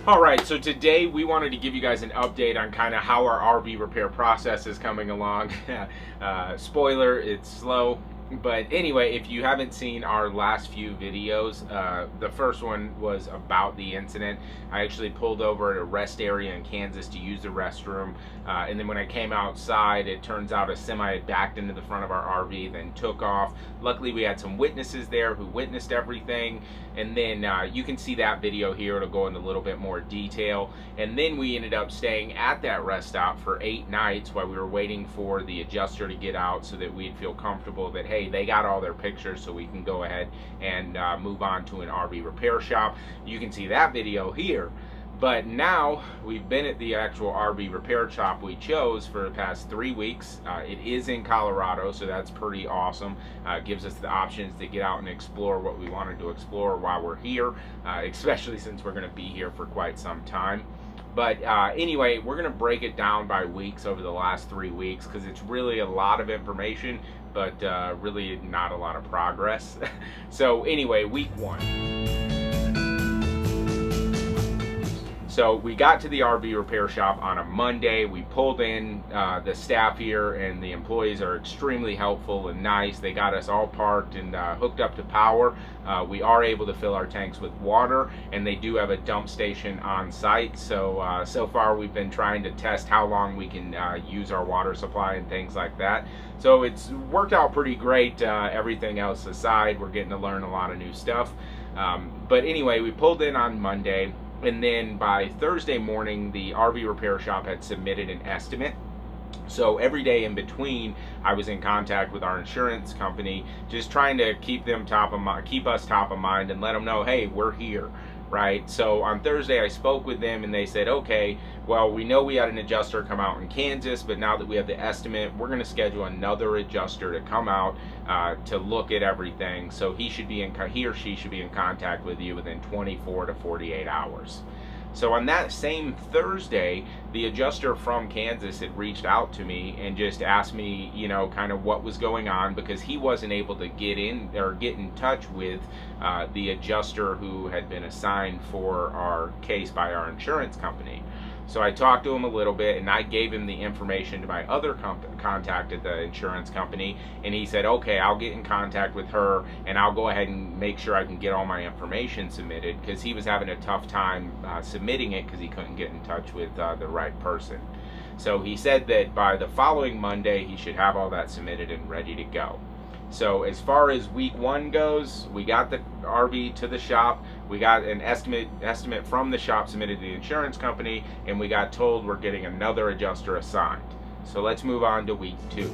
All right, so today we wanted to give you guys an update on kind of how our RV repair process is coming along. Spoiler, it's slow. But anyway, if you haven't seen our last few videos, the first one was about the incident. I actually pulled over at a rest area in Kansas to use the restroom. And then when I came outside, it turns out a semi had backed into the front of our RV, then took off. Luckily, we had some witnesses there who witnessed everything. And then you can see that video here. It'll go into a little bit more detail. And then we ended up staying at that rest stop for 8 nights while we were waiting for the adjuster to get out so that we'd feel comfortable that, hey, they got all their pictures, so we can go ahead and move on to an RV repair shop. You can see that video here. But now we've been at the actual RV repair shop we chose for the past 3 weeks. It is in Colorado, so that's pretty awesome. Gives us the options to get out and explore what we wanted to explore while we're here, especially since we're going to be here for quite some time. But anyway, we're going to break it down by weeks over the last 3 weeks because it's really a lot of information, but really not a lot of progress. So anyway, week 1. So we got to the RV repair shop on a Monday. We pulled in, the staff here and the employees are extremely helpful and nice. They got us all parked and hooked up to power. We are able to fill our tanks with water, and they do have a dump station on site. So so far we've been trying to test how long we can use our water supply and things like that. So it's worked out pretty great, everything else aside. We're getting to learn a lot of new stuff. But anyway, we pulled in on Monday. And then by Thursday morning, the RV repair shop had submitted an estimate. So every day in between, I was in contact with our insurance company, just trying to keep them top of mind, keep us top of mind, and let them know, hey, we're here, right? So on Thursday, I spoke with them, and they said, okay, well, we know we had an adjuster come out in Kansas, but now that we have the estimate, we're going to schedule another adjuster to come out to look at everything. So he or she should be in contact with you within 24 to 48 hours. So on that same Thursday, the adjuster from Kansas had reached out to me and just asked me, you know, kind of what was going on, because he wasn't able to get in touch with the adjuster who had been assigned for our case by our insurance company. So I talked to him a little bit, and I gave him the information to my other contact at the insurance company, and he said, okay, I'll get in contact with her, and I'll go ahead and make sure I can get all my information submitted, because he was having a tough time submitting it because he couldn't get in touch with the right person. So he said that by the following Monday, he should have all that submitted and ready to go. So as far as week 1 goes, we got the RV to the shop, we got an estimate from the shop submitted to the insurance company, and we got told we're getting another adjuster assigned. So let's move on to week 2.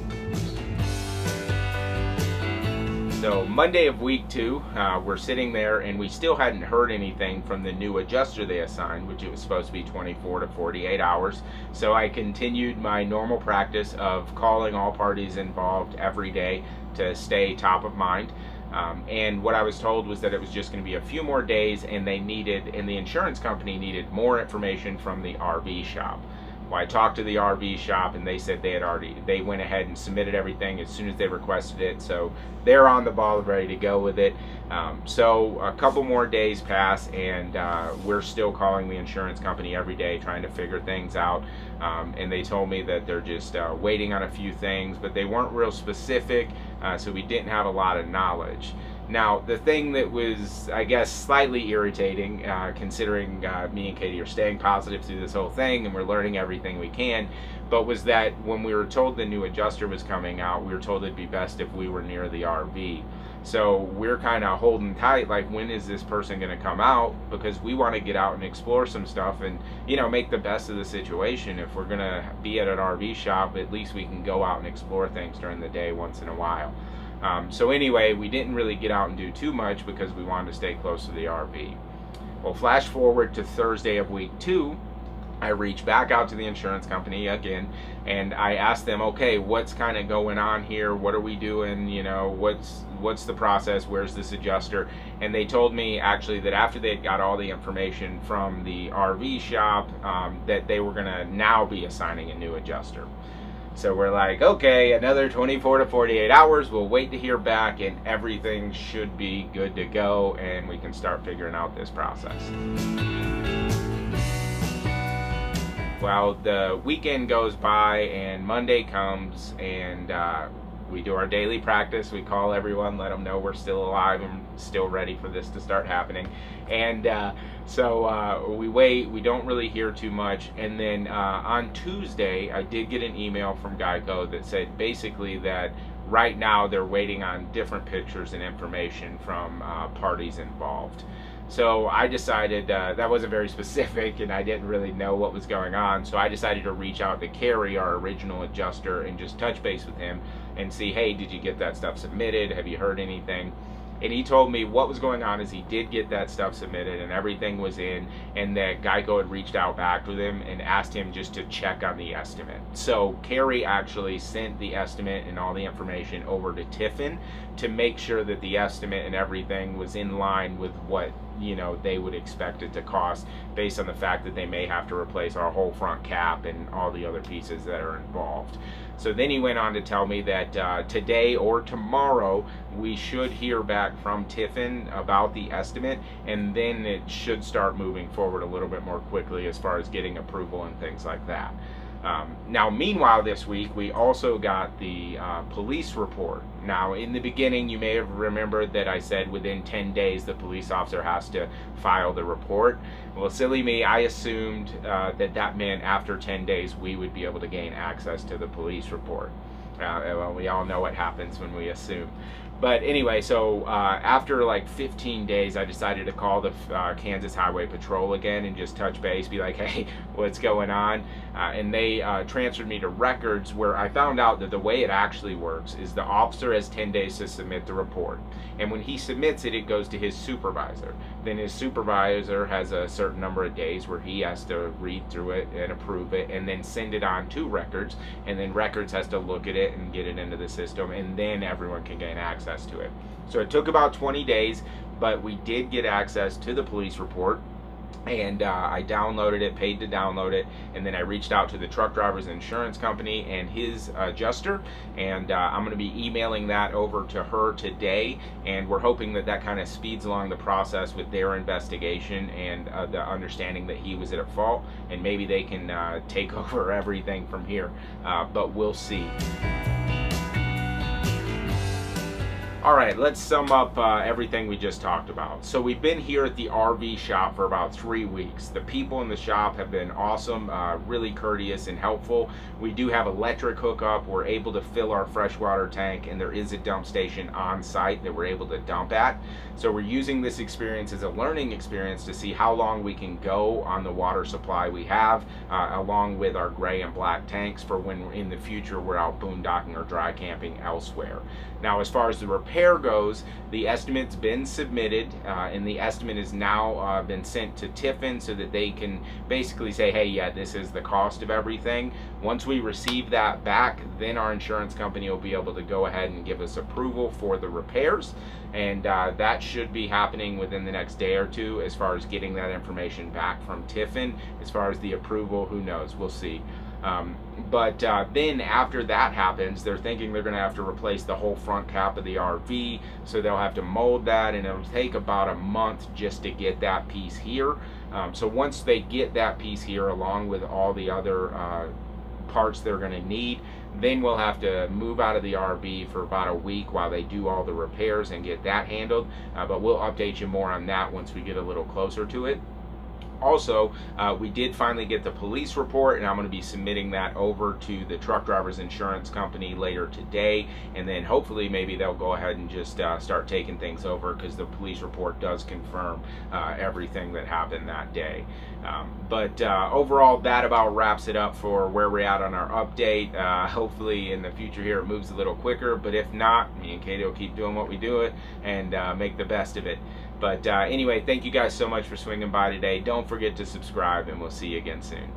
So Monday of week 2, we're sitting there, and we still hadn't heard anything from the new adjuster they assigned, which it was supposed to be 24 to 48 hours. So I continued my normal practice of calling all parties involved every day to stay top of mind. And what I was told was that it was just going to be a few more days, and the insurance company needed more information from the RV shop. Well, I talked to the RV shop, and they said they went ahead and submitted everything as soon as they requested it, so they're on the ball, ready to go with it. So a couple more days pass, and we're still calling the insurance company every day trying to figure things out. And they told me that they're just waiting on a few things, but they weren't real specific, so we didn't have a lot of knowledge. Now, the thing that was, I guess, slightly irritating, considering me and Katie are staying positive through this whole thing and we're learning everything we can, but was that when we were told the new adjuster was coming out, we were told it'd be best if we were near the RV. So we're kind of holding tight, like, when is this person going to come out? Because we want to get out and explore some stuff and, you know, make the best of the situation. If we're going to be at an RV shop, at least we can go out and explore things during the day once in a while. So anyway, we didn't really get out and do too much because we wanted to stay close to the RV. Well, flash forward to Thursday of week 2, I reached back out to the insurance company again, and I asked them, okay, what's kind of going on here? What are we doing? You know, what's the process? Where's this adjuster? And they told me actually that after they had got all the information from the RV shop, that they were gonna now be assigning a new adjuster. So we're like, okay, another 24 to 48 hours, we'll wait to hear back, and everything should be good to go, and we can start figuring out this process. Well, the weekend goes by and Monday comes, and we do our daily practice. We call everyone, let them know we're still alive and still ready for this to start happening. And so we wait, we don't really hear too much. And then on Tuesday, I did get an email from Geico that said basically that right now they're waiting on different pictures and information from parties involved. So I decided, that wasn't very specific and I didn't really know what was going on, so I decided to reach out to Kerry, our original adjuster, and just touch base with him and see, hey, did you get that stuff submitted? Have you heard anything? And he told me what was going on is he did get that stuff submitted and everything was in, and that Geico had reached out back with him and asked him just to check on the estimate. So Kerry actually sent the estimate and all the information over to Tiffin to make sure that the estimate and everything was in line with what, you know, they would expect it to cost, based on the fact that they may have to replace our whole front cap and all the other pieces that are involved. So then he went on to tell me that today or tomorrow we should hear back from Tiffin about the estimate, and then it should start moving forward a little bit more quickly as far as getting approval and things like that. Now, meanwhile, this week we also got the police report. Now, in the beginning, you may have remembered that I said within 10 days the police officer has to file the report. Well, silly me, I assumed that that meant after 10 days we would be able to gain access to the police report. Well, we all know what happens when we assume. But anyway, so after like 15 days, I decided to call the Kansas Highway Patrol again and just touch base, be like, hey, what's going on? And they transferred me to records, where I found out that the way it actually works is the officer has 10 days to submit the report. And when he submits it, it goes to his supervisor. Then his supervisor has a certain number of days where he has to read through it and approve it and then send it on to records. And then records has to look at it and get it into the system, and then everyone can gain access to it. So it took about 20 days, but we did get access to the police report, and I downloaded it, paid to download it, and then I reached out to the truck driver's insurance company and his adjuster, and I'm going to be emailing that over to her today, and we're hoping that that kind of speeds along the process with their investigation and the understanding that he was at fault, and maybe they can take over everything from here, but we'll see. All right, let's sum up everything we just talked about. So we've been here at the RV shop for about 3 weeks. The people in the shop have been awesome, really courteous and helpful. We do have electric hookup. We're able to fill our freshwater tank, and there is a dump station on site that we're able to dump at. So we're using this experience as a learning experience to see how long we can go on the water supply we have, along with our gray and black tanks, for when in the future we're out boondocking or dry camping elsewhere. Now, as far as the repair goes, the estimate's been submitted, and the estimate is now been sent to Tiffin so that they can basically say, hey, yeah, this is the cost of everything. Once we receive that back, then our insurance company will be able to go ahead and give us approval for the repairs, and that should be happening within the next day or two as far as getting that information back from Tiffin. As far as the approval, who knows, we'll see. But then after that happens, they're thinking they're going to have to replace the whole front cap of the RV, so they'll have to mold that, and it'll take about a month just to get that piece here. So once they get that piece here, along with all the other parts they're going to need, then we'll have to move out of the RV for about a week while they do all the repairs and get that handled. But we'll update you more on that once we get a little closer to it. Also, we did finally get the police report, and I'm going to be submitting that over to the truck driver's insurance company later today, and then hopefully maybe they'll go ahead and just start taking things over, because the police report does confirm everything that happened that day. But overall, that about wraps it up for where we're at on our update. Hopefully in the future here it moves a little quicker, but if not, me and Katie will keep doing what we do it and make the best of it. But anyway, thank you guys so much for swinging by today. Don't forget to subscribe, and we'll see you again soon.